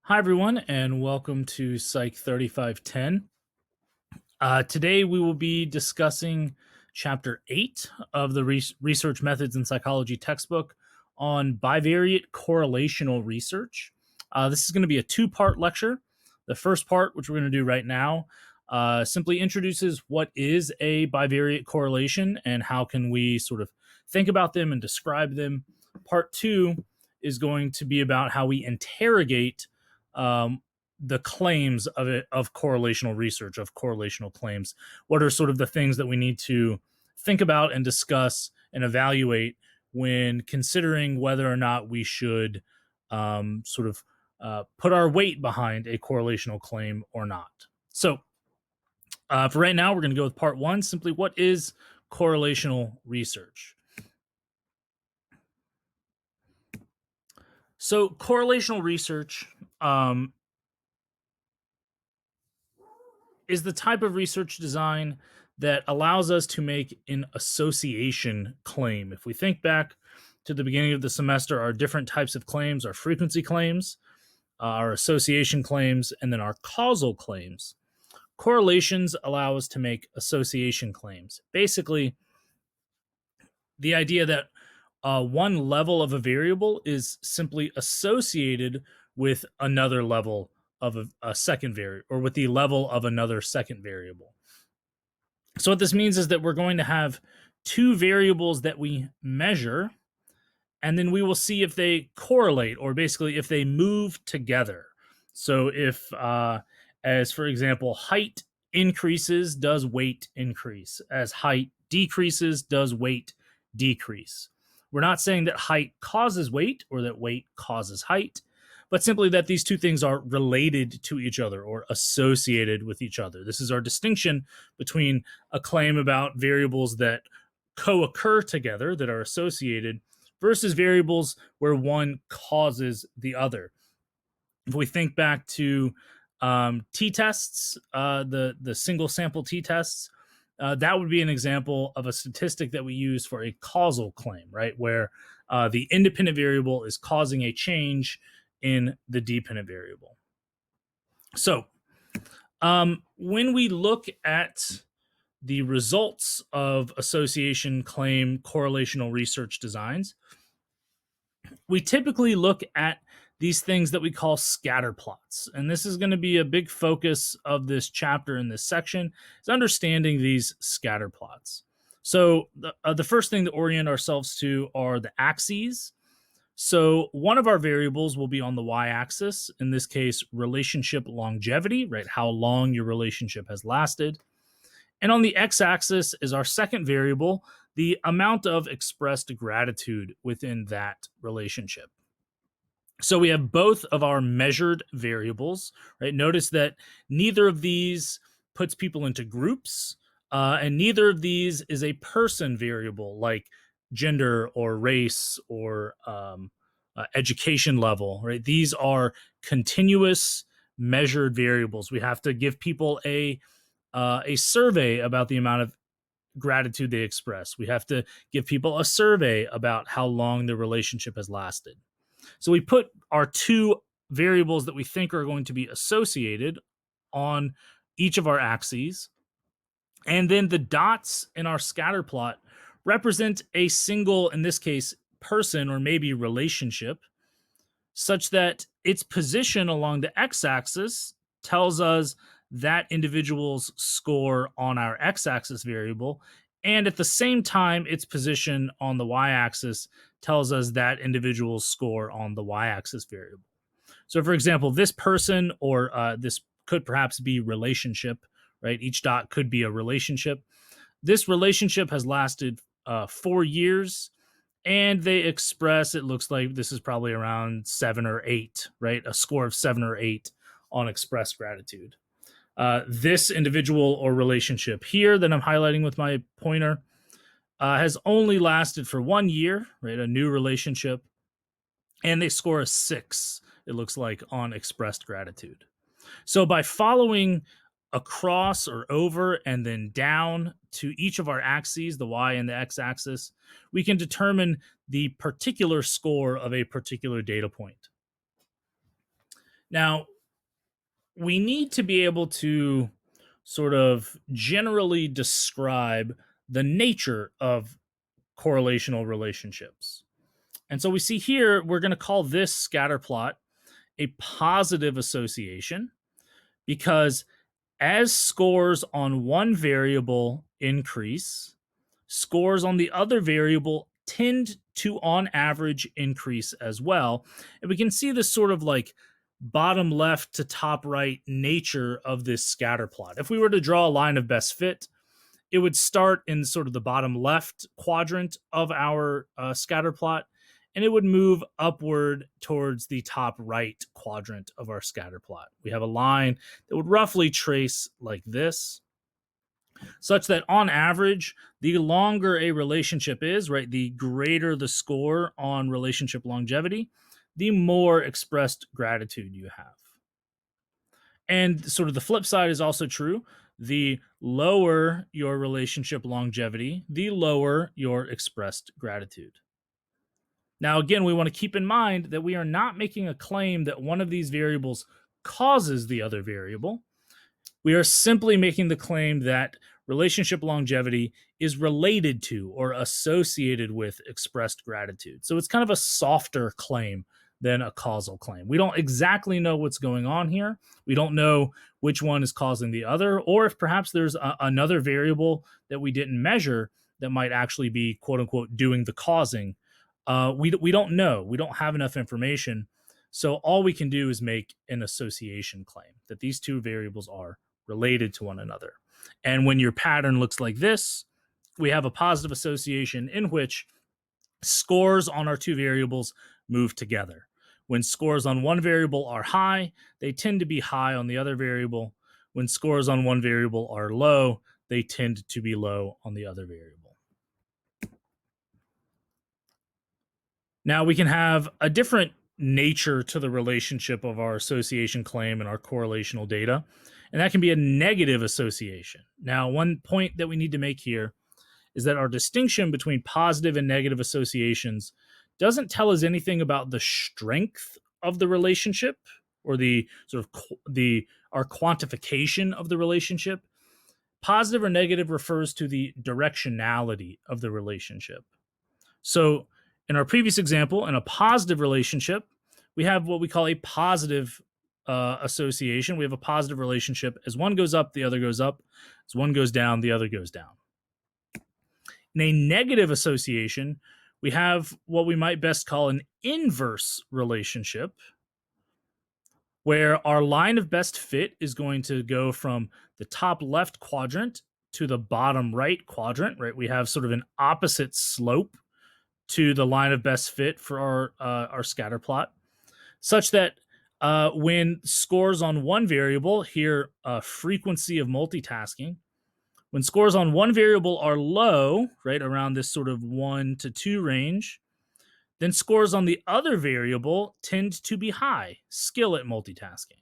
Hi, everyone, and welcome to Psych 3510. Today, we will be discussing Chapter 8 of the Research Methods in Psychology textbook on bivariate correlational research. This is going to be a two-part lecture. The first part, which we're going to do right now, simply introduces what is a bivariate correlation and how can we sort of think about them and describe them. Part 2 is going to be about how we interrogate the claims of correlational research, of correlational claims. What are sort of the things that we need to think about and discuss and evaluate when considering whether or not we should put our weight behind a correlational claim or not. So for right now, we're going to go with part one. Simply, what is correlational research? So correlational research is the type of research design that allows us to make an association claim. If we think back to the beginning of the semester, our different types of claims are frequency claims, our association claims, and then our causal claims. Correlations allow us to make association claims. Basically, the idea that one level of a variable is simply associated with another level of a second variable, or with the level of another second variable. So what this means is that we're going to have two variables that we measure, and then we will see if they correlate, or basically if they move together. So if, as for example, height increases, does weight increase? As height decreases, does weight decrease? We're not saying that height causes weight or that weight causes height, but simply that these two things are related to each other or associated with each other. This is our distinction between a claim about variables that co-occur together, that are associated, versus variables where one causes the other. If we think back to t-tests, the single sample t-tests, that would be an example of a statistic that we use for a causal claim, right? Where the independent variable is causing a change in the dependent variable. So when we look at the results of association claim correlational research designs, we typically look at these things that we call scatter plots. And this is going to be a big focus of this chapter in this section, is understanding these scatter plots. So the first thing to orient ourselves to are the axes. So one of our variables will be on the y-axis, in this case, relationship longevity, right? How long your relationship has lasted. And on the x-axis is our second variable, the amount of expressed gratitude within that relationship. So we have both of our measured variables, right? Notice that neither of these puts people into groups, and neither of these is a person variable like gender or race or education level, right? These are continuous measured variables. We have to give people a survey about the amount of gratitude they express. We have to give people a survey about how long the relationship has lasted. So we put our two variables that we think are going to be associated on each of our axes. And then the dots in our scatter plot represent a single, in this case, person or maybe relationship, such that its position along the x-axis tells us that individual's score on our x-axis variable, and at the same time, its position on the y-axis tells us that individual's score on the y-axis variable. So, for example, this person, or this could perhaps be relationship, right? Each dot could be a relationship. This relationship has lasted 4 years, and they express, it looks like this is probably around 7 or 8, right? A score of 7 or 8 on expressed gratitude. This individual or relationship here that I'm highlighting with my pointer has only lasted for 1 year, right? A new relationship, and they score a 6, it looks like, on expressed gratitude. So by following across or over and then down to each of our axes, the y and the x-axis, we can determine the particular score of a particular data point. Now, we need to be able to sort of generally describe the nature of correlational relationships. And so we see here, we're going to call this scatter plot a positive association because as scores on one variable increase, scores on the other variable tend to, on average, increase as well. And we can see this sort of like bottom left to top right nature of this scatter plot. If we were to draw a line of best fit, it would start in sort of the bottom left quadrant of our scatter plot, and it would move upward towards the top right quadrant of our scatter plot. We have a line that would roughly trace like this, such that on average, the longer a relationship is, right, the greater the score on relationship longevity, the more expressed gratitude you have. And sort of the flip side is also true. The lower your relationship longevity, the lower your expressed gratitude. Now, again, we want to keep in mind that we are not making a claim that one of these variables causes the other variable. We are simply making the claim that relationship longevity is related to or associated with expressed gratitude. So it's kind of a softer claim than a causal claim. We don't exactly know what's going on here. We don't know which one is causing the other, or if perhaps there's another variable that we didn't measure that might actually be, quote unquote, doing the causing. We don't know. We don't have enough information. So all we can do is make an association claim that these two variables are related to one another. And when your pattern looks like this, we have a positive association in which scores on our two variables move together. When scores on one variable are high, they tend to be high on the other variable. When scores on one variable are low, they tend to be low on the other variable. Now we can have a different nature to the relationship of our association claim and our correlational data, and that can be a negative association. Now, one point that we need to make here is that our distinction between positive and negative associations doesn't tell us anything about the strength of the relationship or the sort of our quantification of the relationship. Positive or negative refers to the directionality of the relationship. So in our previous example, in a positive relationship, we have what we call a positive association. We have a positive relationship. As one goes up, the other goes up. As one goes down, the other goes down. In a negative association, we have what we might best call an inverse relationship, where our line of best fit is going to go from the top left quadrant to the bottom right quadrant, right? We have sort of an opposite slope to the line of best fit for our scatter plot, such that when scores on one variable, here frequency of multitasking, when scores on one variable are low, right, around this sort of 1 to 2 range, then scores on the other variable tend to be high, skill at multitasking.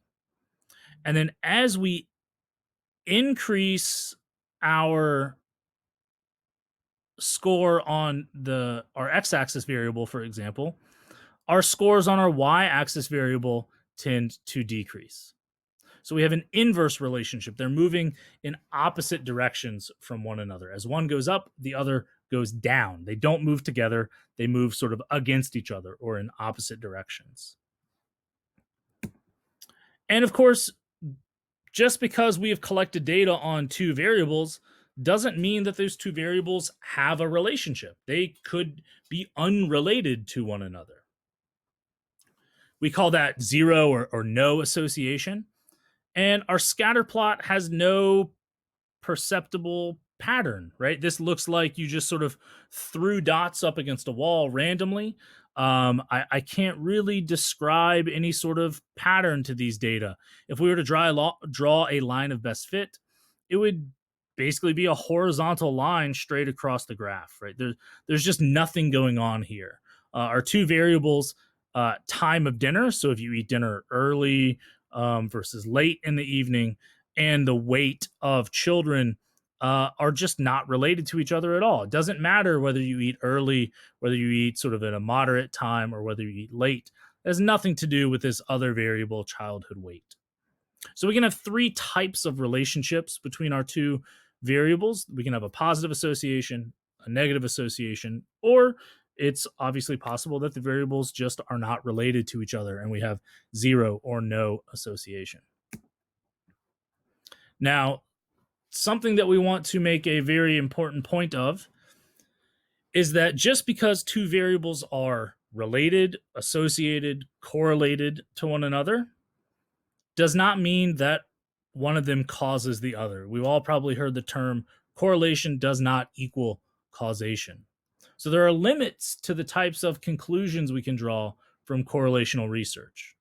And then as we increase our score on our x-axis variable, for example, our scores on our y-axis variable tend to decrease. So we have an inverse relationship. They're moving in opposite directions from one another. As one goes up, the other goes down. They don't move together. They move sort of against each other or in opposite directions. And of course, just because we have collected data on two variables doesn't mean that those two variables have a relationship. They could be unrelated to one another. We call that zero or no association. And our scatter plot has no perceptible pattern, right? This looks like you just sort of threw dots up against a wall randomly. I can't really describe any sort of pattern to these data. If we were to draw a line of best fit, it would basically be a horizontal line straight across the graph, right? There's just nothing going on here. Our two variables, time of dinner, so if you eat dinner early versus late in the evening, and the weight of children are just not related to each other at all. It doesn't matter whether you eat early, whether you eat sort of at a moderate time, or whether you eat late. It has nothing to do with this other variable, childhood weight. So we can have three types of relationships between our two variables. We can have a positive association, a negative association, or it's obviously possible that the variables just are not related to each other and we have zero or no association. Now, something that we want to make a very important point of is that just because two variables are related, associated, correlated to one another, does not mean that one of them causes the other. We've all probably heard the term correlation does not equal causation. So there are limits to the types of conclusions we can draw from correlational research.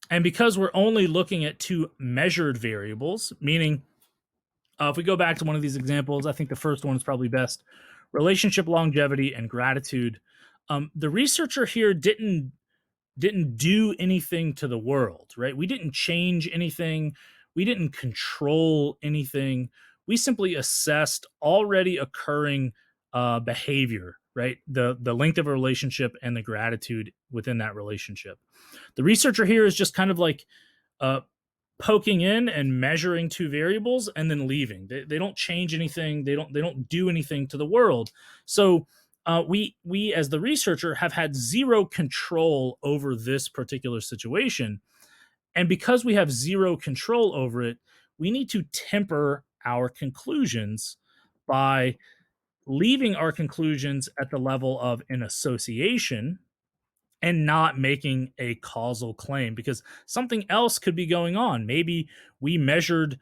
And because we're only looking at two measured variables, meaning if we go back to one of these examples, I think the first one is probably best: relationship longevity and gratitude. The researcher here didn't do anything to the world, right? We didn't change anything. We didn't control anything. We simply assessed already occurring behavior, right? The length of a relationship and the gratitude within that relationship. The researcher here is just kind of like uh, poking in and measuring two variables and then leaving. They don't change anything. They don't do anything to the world. So we as the researcher have had zero control over this particular situation, and because we have zero control over it, we need to temper our conclusions by leaving our conclusions at the level of an association and not making a causal claim, because something else could be going on. Maybe we measured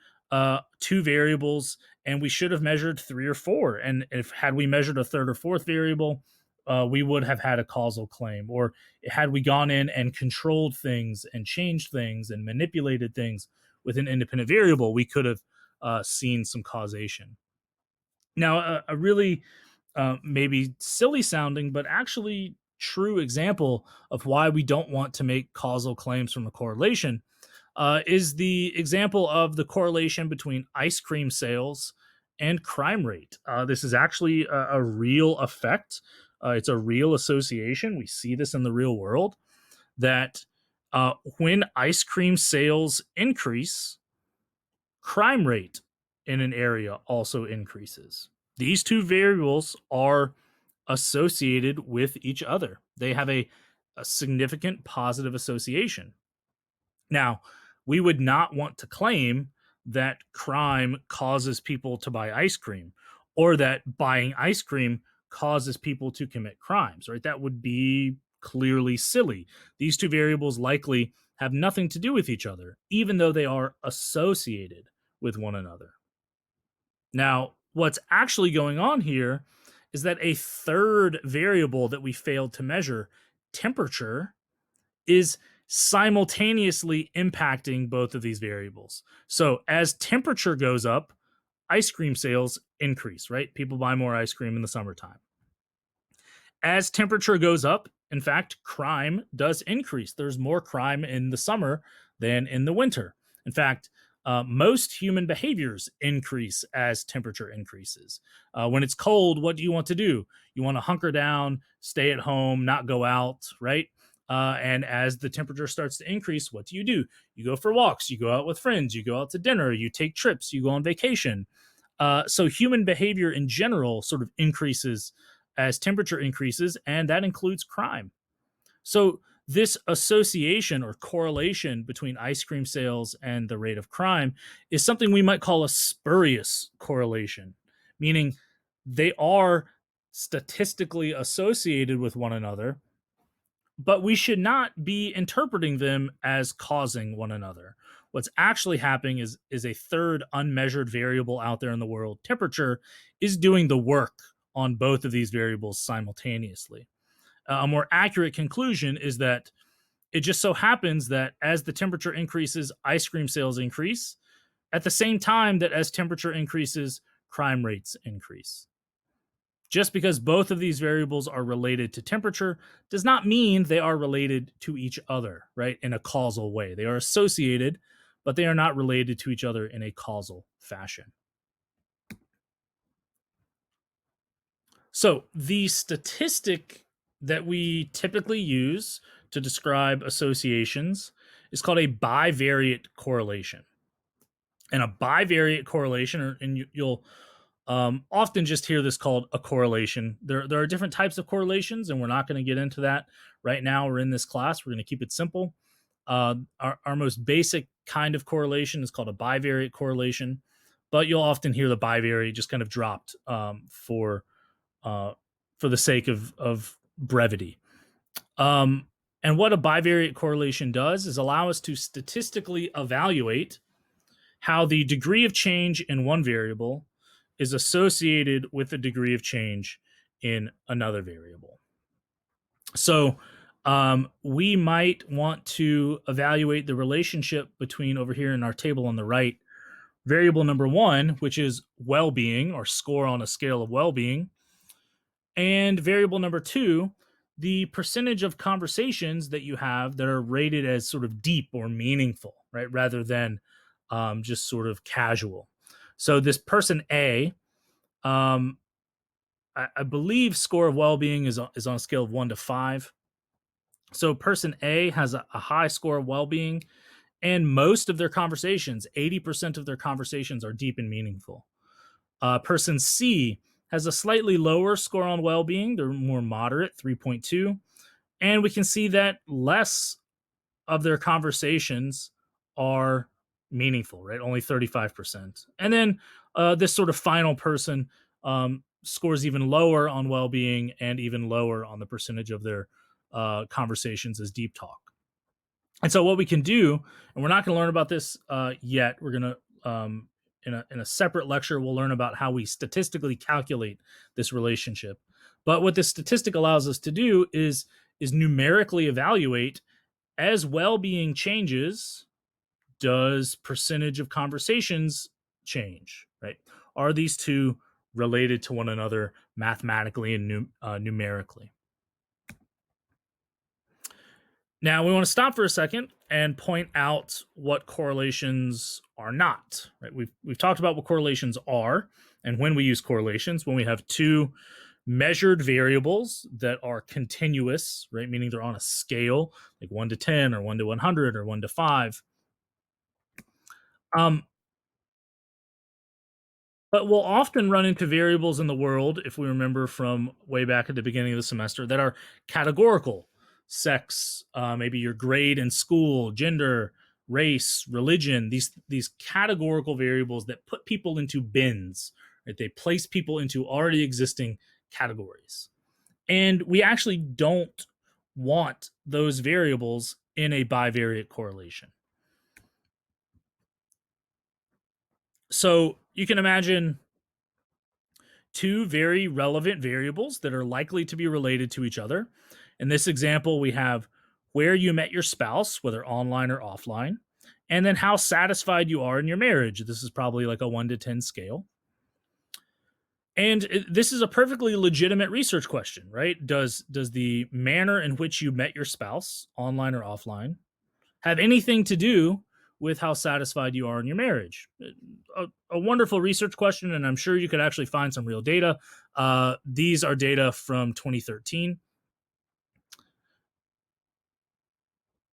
two variables and we should have measured three or four. And if had we measured a third or fourth variable, we would have had a causal claim. Or had we gone in and controlled things and changed things and manipulated things with an independent variable, we could have seen some causation. Now, a really maybe silly sounding, but actually true example of why we don't want to make causal claims from a correlation is the example of the correlation between ice cream sales and crime rate. This is actually a real effect. It's a real association. We see this in the real world that when ice cream sales increase, crime rate in an area also increases. These two variables are associated with each other. They have a significant positive association. Now, we would not want to claim that crime causes people to buy ice cream or that buying ice cream causes people to commit crimes, right? That would be clearly silly. These two variables likely have nothing to do with each other, even though they are associated with one another. Now, what's actually going on here is that a third variable that we failed to measure, temperature, is simultaneously impacting both of these variables. So as temperature goes up, ice cream sales increase, right? People buy more ice cream in the summertime. As temperature goes up, in fact, crime does increase. There's more crime in the summer than in the winter. In fact, most human behaviors increase as temperature increases. When it's cold, what do you want to do? You want to hunker down, stay at home, not go out, right? And as the temperature starts to increase, what do? You go for walks, you go out with friends, you go out to dinner, you take trips, you go on vacation. So human behavior in general sort of increases as temperature increases, and that includes crime. So this association or correlation between ice cream sales and the rate of crime is something we might call a spurious correlation, meaning they are statistically associated with one another, but we should not be interpreting them as causing one another. What's actually happening is a third unmeasured variable out there in the world, temperature, is doing the work on both of these variables simultaneously. A more accurate conclusion is that it just so happens that as the temperature increases, ice cream sales increase, at the same time that as temperature increases, crime rates increase. Just because both of these variables are related to temperature does not mean they are related to each other, right, in a causal way. They are associated, but they are not related to each other in a causal fashion. So the statistic that we typically use to describe associations is called a bivariate correlation. And a bivariate correlation, and you'll often just hear this called a correlation. There are different types of correlations, and we're not going to get into that right now. We're in this class. We're going to keep it simple. Our most basic kind of correlation is called a bivariate correlation, but you'll often hear the bivariate just kind of dropped for the sake of brevity. And what a bivariate correlation does is allow us to statistically evaluate how the degree of change in one variable is associated with the degree of change in another variable. So we might want to evaluate the relationship between, over here in our table on the right, variable number 1, which is well-being, or score on a scale of well-being, and variable number 2, the percentage of conversations that you have that are rated as sort of deep or meaningful, right, rather than just sort of casual. So this person A, I believe score of well-being is on a scale of 1 to 5. So person A has a high score of well-being, and most of their conversations, 80% of their conversations, are deep and meaningful. Person C has a slightly lower score on well-being. They're more moderate, 3.2. And we can see that less of their conversations are meaningful, right? Only 35%. And then this sort of final person scores even lower on well-being and even lower on the percentage of their conversations as deep talk. And so what we can do, and we're not going to learn about this yet. We're going to, in a separate lecture, we'll learn about how we statistically calculate this relationship. But what this statistic allows us to do is numerically evaluate, as well-being changes, does percentage of conversations change, right? Are these two related to one another mathematically and numerically? Now, we want to stop for a second and point out what correlations are not. Right? We've talked about what correlations are and when we use correlations, when we have two measured variables that are continuous, right? Meaning they're on a scale, like 1 to 10 or 1 to 100 or 1 to 5. But we'll often run into variables in the world, if we remember from way back at the beginning of the semester, that are categorical. Sex, maybe your grade in school, gender, race, religion, these categorical variables that put people into bins, right? They place people into already existing categories. And we actually don't want those variables in a bivariate correlation. So you can imagine two very relevant variables that are likely to be related to each other. In this example, we have where you met your spouse, whether online or offline, and then how satisfied you are in your marriage. This is probably like a 1 to 10 scale. And this is a perfectly legitimate research question, right? Does the manner in which you met your spouse, online or offline, have anything to do with how satisfied you are in your marriage? A wonderful research question, and I'm sure you could actually find some real data. These are data from 2013.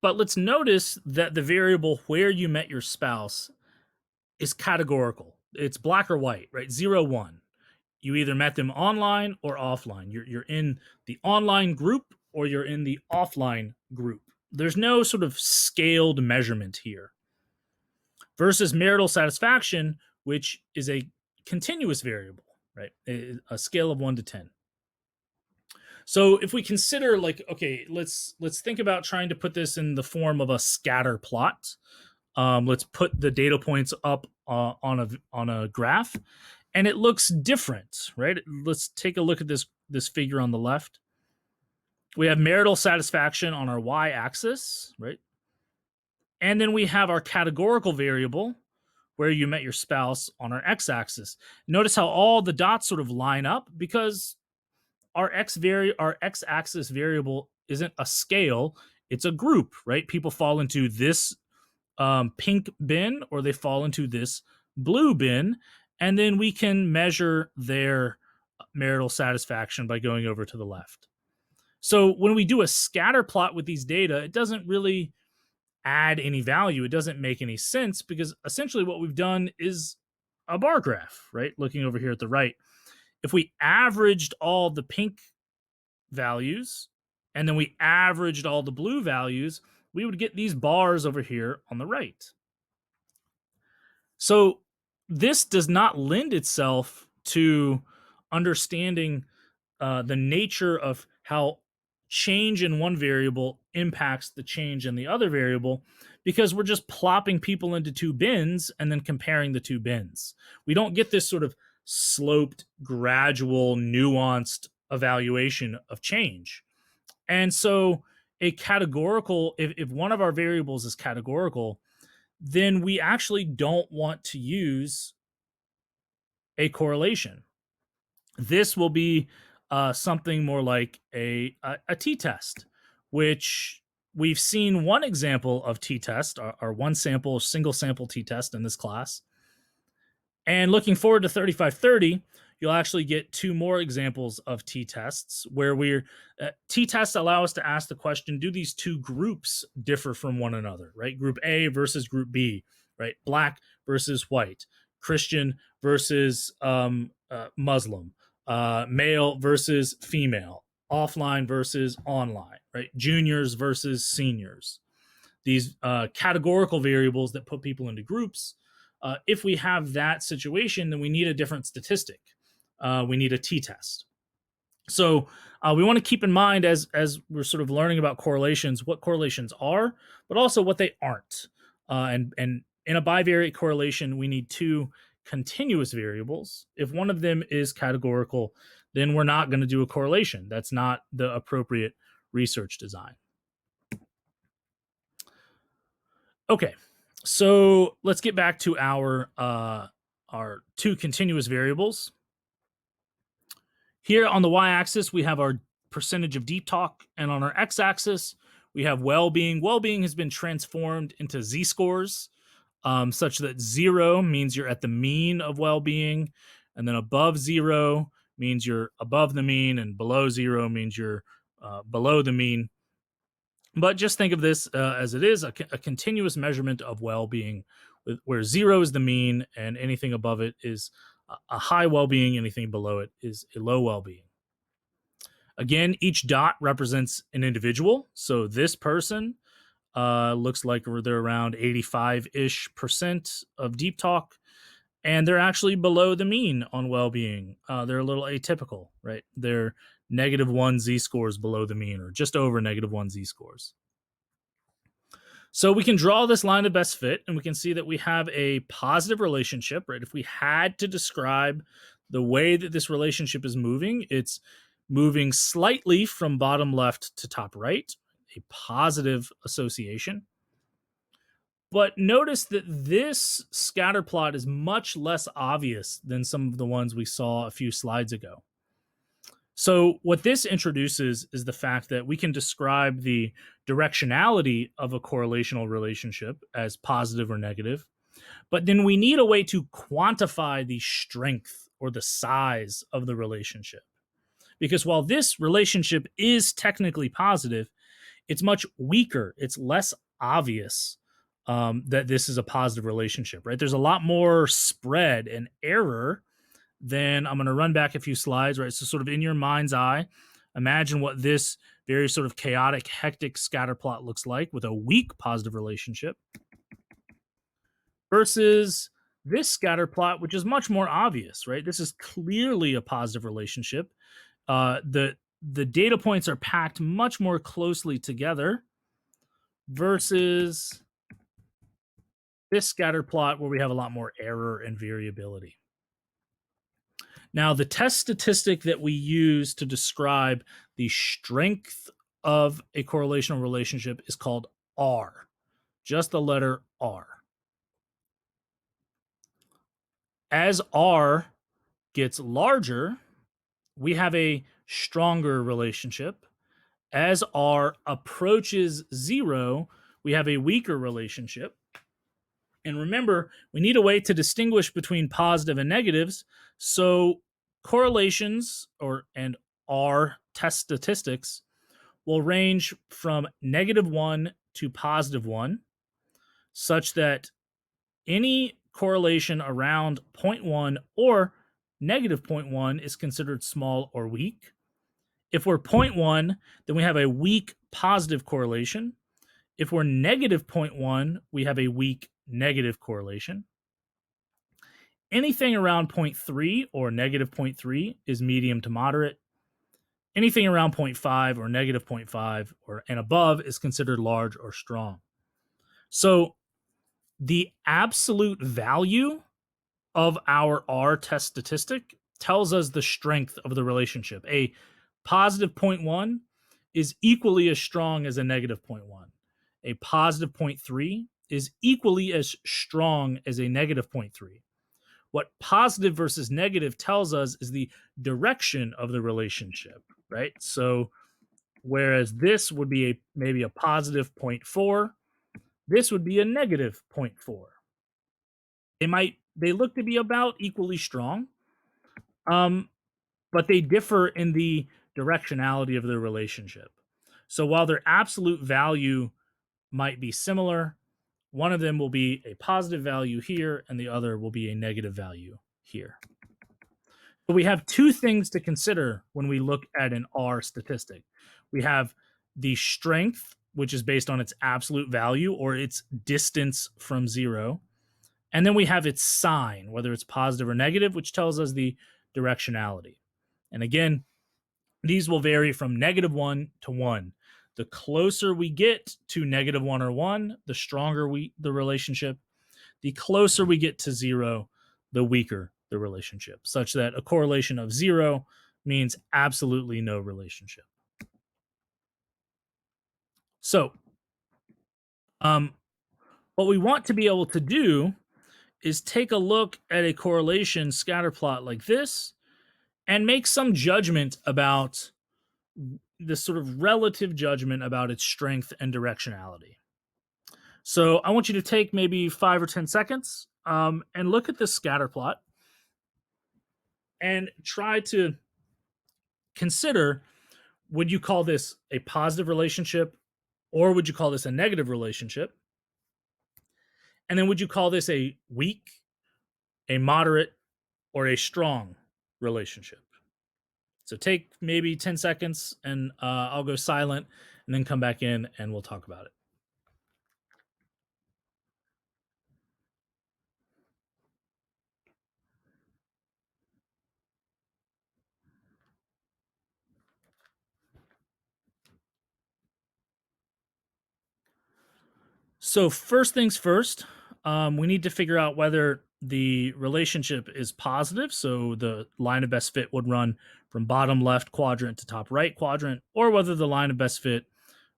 But let's notice that the variable where you met your spouse is categorical. It's black or white, right? 0, 1. You either met them online or offline. You're in the online group or you're in the offline group. There's no sort of scaled measurement here. Versus marital satisfaction, which is a continuous variable, right? A scale of 1 to 10. So if we consider, like, okay, let's think about trying to put this in the form of a scatter plot. Let's put the data points up on a graph, and it looks different, right? Let's take a look at this figure on the left. We have marital satisfaction on our y-axis, right? And then we have our categorical variable, where you met your spouse, on our x-axis. Notice how all the dots sort of line up, because our x-axis variable isn't a scale, it's a group, right? People fall into this pink bin or they fall into this blue bin, and then we can measure their marital satisfaction by going over to the left. So when we do a scatter plot with these data, it doesn't really add any value. It doesn't make any sense because essentially what we've done is a bar graph, right? Looking over here at the right. If we averaged all the pink values and then we averaged all the blue values, we would get these bars over here on the right. So this does not lend itself to understanding the nature of how change in one variable impacts the change in the other variable, because we're just plopping people into two bins and then comparing the two bins. We don't get this sort of sloped, gradual, nuanced evaluation of change. And so a categorical, if one of our variables is categorical, then we actually don't want to use a correlation. This will be something more like a t-test, which we've seen one example of t-test, our one sample, single sample t-test in this class. And looking forward to 3530, you'll actually get two more examples of t-tests where t-tests allow us to ask the question, do these two groups differ from one another, right? Group A versus group B, right? Black versus white, Christian versus Muslim, male versus female, offline versus online, right? Juniors versus seniors. These categorical variables that put people into groups. If we have that situation, then we need a different statistic. We need a t-test. So we want to keep in mind as we're sort of learning about correlations, what correlations are, but also what they aren't. And in a bivariate correlation, we need two continuous variables. If one of them is categorical, then we're not going to do a correlation. That's not the appropriate research design. Okay, so let's get back to our two continuous variables. Here on the y-axis, we have our percentage of deep talk, and on our x-axis, we have well-being. Well-being has been transformed into z-scores, such that 0 means you're at the mean of well-being, and then above 0 means you're above the mean, and below 0 means you're below the mean. But just think of this as it is a continuous measurement of well-being, where 0 is the mean and anything above it is a high well-being, anything below it is a low well-being. Again, each dot represents an individual. So this person looks like they're around 85-ish% of deep talk, and they're actually below the mean on well-being. They're a little atypical, right? They're -1 z-scores below the mean, or just over -1 z-scores. So we can draw this line of best fit, and we can see that we have a positive relationship, right? If we had to describe the way that this relationship is moving, it's moving slightly from bottom left to top right, a positive association. But notice that this scatter plot is much less obvious than some of the ones we saw a few slides ago. So what this introduces is the fact that we can describe the directionality of a correlational relationship as positive or negative, but then we need a way to quantify the strength or the size of the relationship. Because while this relationship is technically positive, it's much weaker. It's less obvious that this is a positive relationship, right? There's a lot more spread and error. Then I'm going to run back a few slides, right? So sort of in your mind's eye, imagine what this very sort of chaotic, hectic scatter plot looks like with a weak positive relationship versus this scatter plot, which is much more obvious, right? This is clearly a positive relationship. The data points are packed much more closely together versus this scatter plot where we have a lot more error and variability. Now, the test statistic that we use to describe the strength of a correlational relationship is called R, just the letter R. As R gets larger, we have a stronger relationship. As R approaches 0, we have a weaker relationship. And remember, we need a way to distinguish between positive and negatives. So correlations and R test statistics will range from -1 to +1, such that any correlation around 0.1 or -0.1 is considered small or weak. If we're 0.1, then we have a weak positive correlation. If we're -0.1, we have a weak negative correlation. Anything around 0.3 or -0.3 is medium to moderate. Anything around 0.5 or -0.5 or and above is considered large or strong. So the absolute value of our R test statistic tells us the strength of the relationship. A positive 0.1 is equally as strong as a negative 0.1. A positive 0.3 is equally as strong as a negative 0.3. What positive versus negative tells us is the direction of the relationship, right? So whereas this would be maybe a positive 0.4, this would be a negative 0.4. They look to be about equally strong, um, but they differ in the directionality of the relationship. So while their absolute value might be similar, one of them will be a positive value here, and the other will be a negative value here. But we have two things to consider when we look at an R statistic. We have the strength, which is based on its absolute value or its distance from zero. And then we have its sign, whether it's positive or negative, which tells us the directionality. And again, these will vary from -1 to 1. The closer we get to -1 or 1, the stronger the relationship. The closer we get to 0, the weaker the relationship, such that a correlation of 0 means absolutely no relationship. So, what we want to be able to do is take a look at a correlation scatter plot like this and make some judgment about this sort of relative judgment about its strength and directionality. So I want you to take maybe 5 or 10 seconds and look at this scatter plot and try to consider, would you call this a positive relationship or would you call this a negative relationship? And then would you call this a weak, a moderate, or a strong relationship? So take maybe 10 seconds and I'll go silent and then come back in and we'll talk about it. So, first things first, we need to figure out whether the relationship is positive. So, the line of best fit would run from bottom left quadrant to top right quadrant, or whether the line of best fit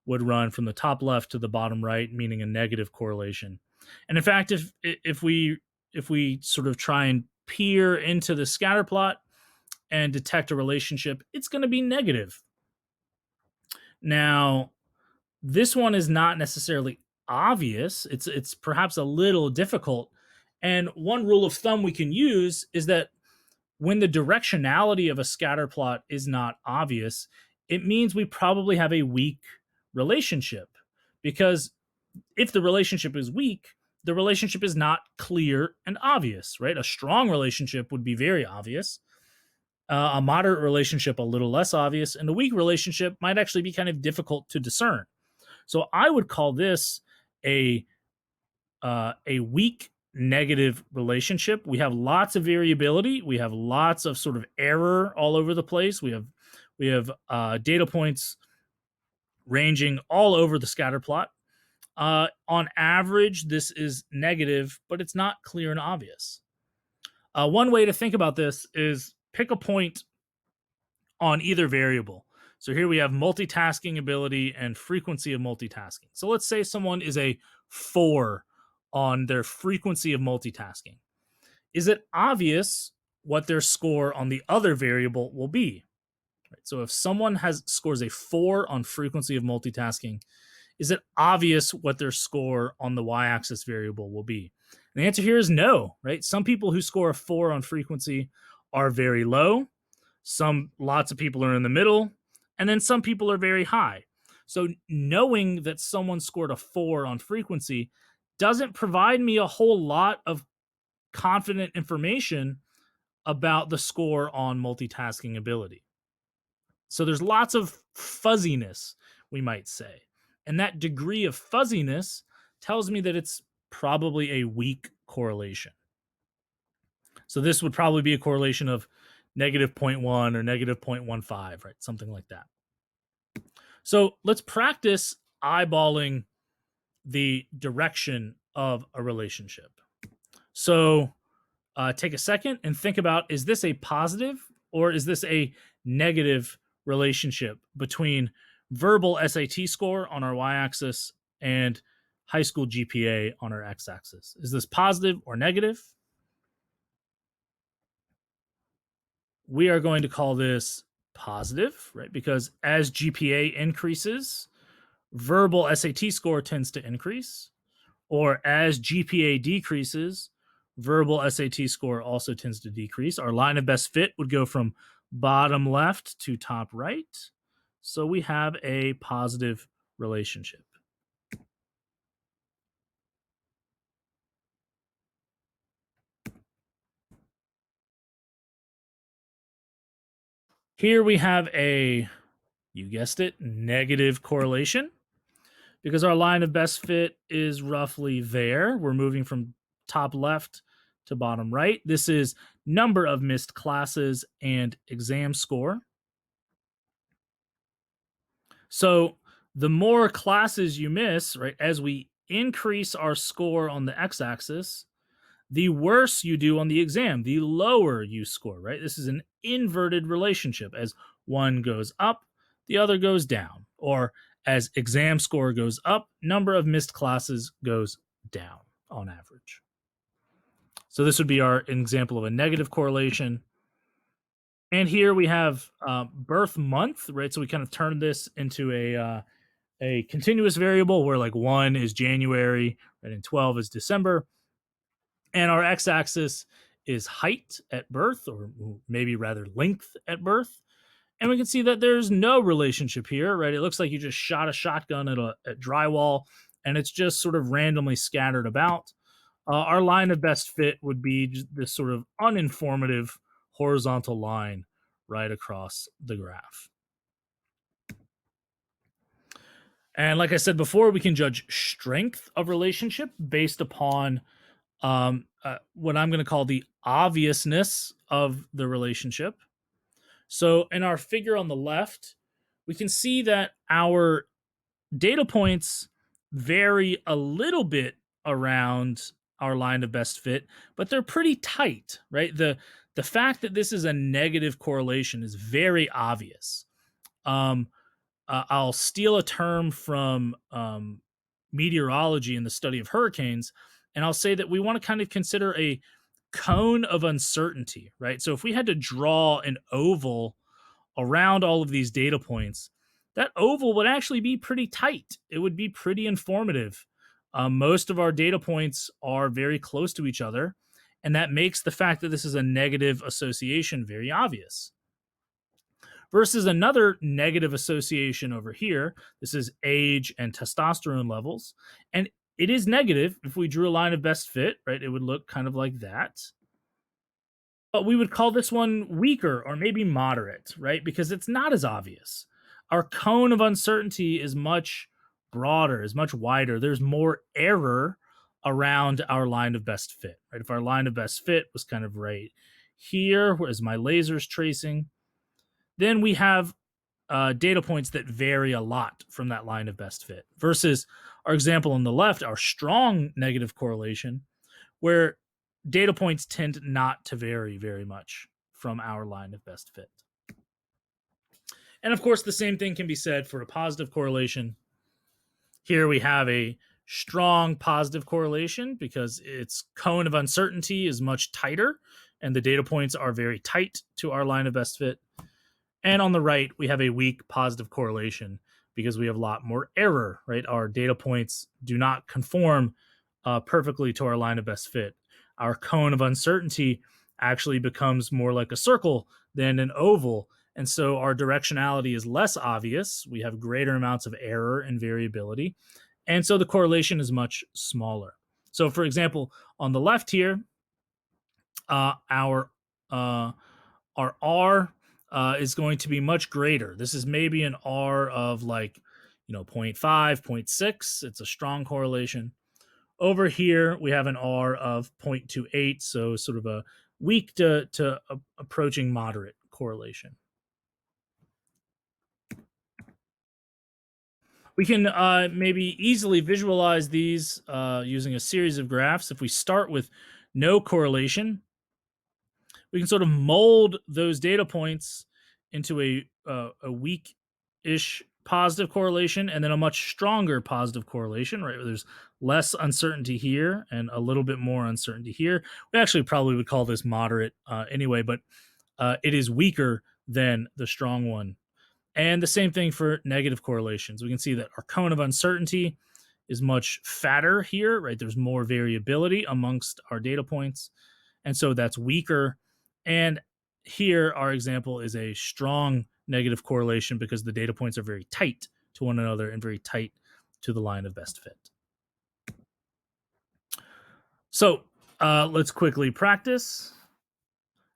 would run from the top left to the bottom right, meaning a negative correlation. And in fact, if we sort of try and peer into the scatter plot and detect a relationship, it's going to be negative. Now, this one is not necessarily obvious. It's perhaps a little difficult. And one rule of thumb we can use is that when the directionality of a scatter plot is not obvious, it means we probably have a weak relationship. Because if the relationship is weak, the relationship is not clear and obvious, right? A strong relationship would be very obvious. A moderate relationship, a little less obvious, and a weak relationship might actually be kind of difficult to discern. So I would call this a weak negative relationship. We have lots of variability. We have lots of sort of error all over the place. We have data points ranging all over the scatter plot. On average, this is negative, but it's not clear and obvious. One way to think about this is pick a point on either variable. So here we have multitasking ability and frequency of multitasking. So let's say someone is a 4 on their frequency of multitasking. Is it obvious what their score on the other variable will be? Right, so if someone scores a 4 on frequency of multitasking, is it obvious what their score on the y-axis variable will be? And the answer here is no, right? Some people who score a 4 on frequency are very low. Lots of people are in the middle, and then some people are very high. So knowing that someone scored a 4 on frequency doesn't provide me a whole lot of confident information about the score on multitasking ability. So there's lots of fuzziness, we might say. And that degree of fuzziness tells me that it's probably a weak correlation. So this would probably be a correlation of negative 0.1 or negative 0.15, right? Something like that. So let's practice eyeballing the direction of a relationship. So take a second and think about, is this a positive or is this a negative relationship between verbal SAT score on our y-axis and high school GPA on our x-axis? Is this positive or negative? We are going to call this positive, right? Because as GPA increases, verbal SAT score tends to increase, or as GPA decreases, verbal SAT score also tends to decrease. Our line of best fit would go from bottom left to top right. So we have a positive relationship. Here we have a, you guessed it, negative correlation because our line of best fit is roughly there. We're moving from top left to bottom right. This is number of missed classes and exam score. So the more classes you miss, right, as we increase our score on the x-axis, the worse you do on the exam, the lower you score, right? This is an inverted relationship. As one goes up, the other goes down. Or as exam score goes up, number of missed classes goes down on average. So this would be our example of a negative correlation. And here we have birth month, right? So we kind of turn this into a continuous variable where like 1 is January, right, and 12 is December. And our x-axis is height at birth, or maybe rather length at birth. And we can see that there's no relationship here, right? It looks like you just shot a shotgun at drywall, and it's just sort of randomly scattered about. Our line of best fit would be this sort of uninformative horizontal line right across the graph. And like I said before, we can judge strength of relationship based upon what I'm going to call the obviousness of the relationship. So in our figure on the left, we can see that our data points vary a little bit around our line of best fit, but they're pretty tight, right? The fact that this is a negative correlation is very obvious. I'll steal a term from meteorology and the study of hurricanes, and I'll say that we want to kind of consider a cone of uncertainty, right? So if we had to draw an oval around all of these data points, that oval would actually be pretty tight. It would be pretty informative. Most of our data points are very close to each other, and that makes the fact that this is a negative association very obvious. Versus another negative association over here. This is age and testosterone levels. And it is negative. If we drew a line of best fit, right, it would look kind of like that. But we would call this one weaker or maybe moderate, right? Because it's not as obvious. Our cone of uncertainty is much broader, is much wider. There's more error around our line of best fit, right? If our line of best fit was kind of right here, whereas my laser's tracing, then we have data points that vary a lot from that line of best fit versus our example on the left, our strong negative correlation, where data points tend not to vary very much from our line of best fit. And of course, the same thing can be said for a positive correlation. Here we have a strong positive correlation because its cone of uncertainty is much tighter and the data points are very tight to our line of best fit. And on the right, we have a weak positive correlation because we have a lot more error, right? Our data points do not conform perfectly to our line of best fit. Our cone of uncertainty actually becomes more like a circle than an oval, And so our directionality is less obvious. We have greater amounts of error and variability. And so the correlation is much smaller. So, for example, on the left here, uh, our uh, our R is going to be much greater. This is maybe an R of like, 0.5, 0.6. It's a strong correlation. Over here, we have an R of 0.28, so sort of a weak to approaching moderate correlation. We can maybe easily visualize these using a series of graphs. If we start with no correlation, we can sort of mold those data points into a weak-ish positive correlation and then a much stronger positive correlation, right? There's less uncertainty here and a little bit more uncertainty here. We actually probably would call this moderate anyway, but it is weaker than the strong one. And the same thing for negative correlations. We can see that our cone of uncertainty is much fatter here, right? There's more variability amongst our data points. And so that's weaker. And here, our example is a strong negative correlation because the data points are very tight to one another and very tight to the line of best fit. So let's quickly practice.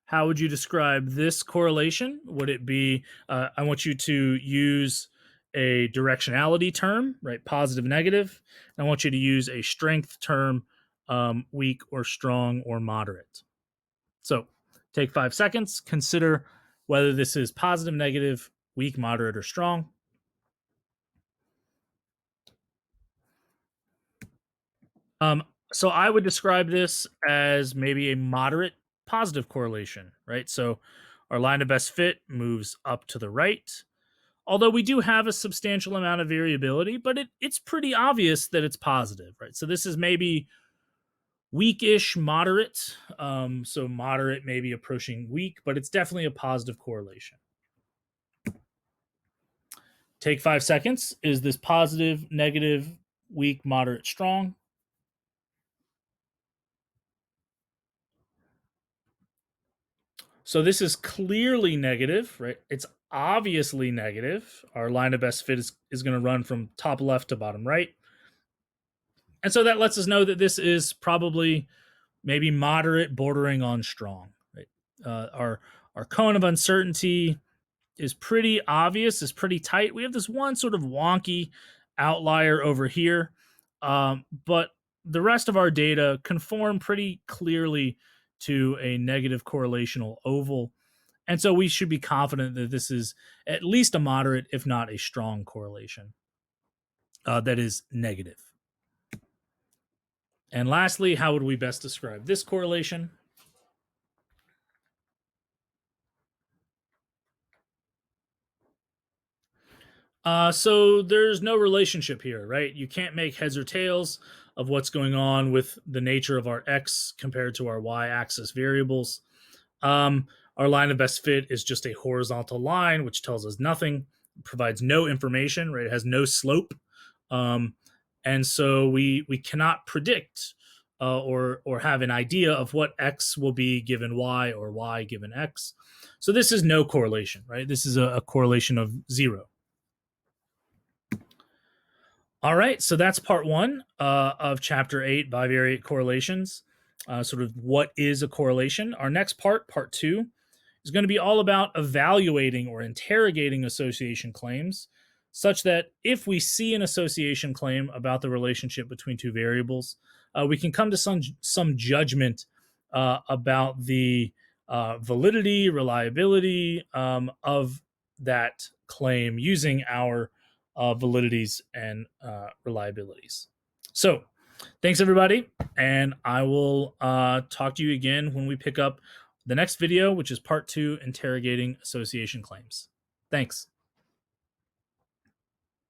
How would you describe this correlation? Would it be, I want you to use a directionality term, right? Positive, negative. I want you to use a strength term, weak or strong or moderate. So take 5 seconds, consider whether this is positive, negative, weak, moderate, or strong. So I would describe this as maybe a moderate positive correlation, right? So our line of best fit moves up to the right, although we do have a substantial amount of variability, but it's pretty obvious that it's positive, right? So this is maybe weakish moderate. So moderate maybe approaching weak, but it's definitely a positive correlation. Take 5 seconds. Is this positive, negative, weak, moderate, strong? So this is clearly negative, right? It's obviously negative. Our line of best fit is going to run from top left to bottom right. And so that lets us know that this is probably maybe moderate, bordering on strong. Right? Our cone of uncertainty is pretty obvious, is pretty tight. We have this one sort of wonky outlier over here, but the rest of our data conform pretty clearly to a negative correlational oval. And so we should be confident that this is at least a moderate, if not a strong correlation that is negative. And lastly, how would we best describe this correlation? So there's no relationship here, right? You can't make heads or tails of what's going on with the nature of our x compared to our y-axis variables. Our line of best fit is just a horizontal line, which tells us nothing, provides no information, right? It has no slope, and so we cannot predict or have an idea of what x will be given y or y given x. So this is no correlation, right? This is a correlation of 0. All right, so that's part 1 of chapter 8, bivariate correlations. Sort of what is a correlation. Our next part, part 2, is going to be all about evaluating or interrogating association claims, such that if we see an association claim about the relationship between two variables, we can come to some judgment about the validity, reliability of that claim using our validities and reliabilities. So, thanks everybody, and I will talk to you again when we pick up the next video, which is part 2, interrogating association claims. Thanks.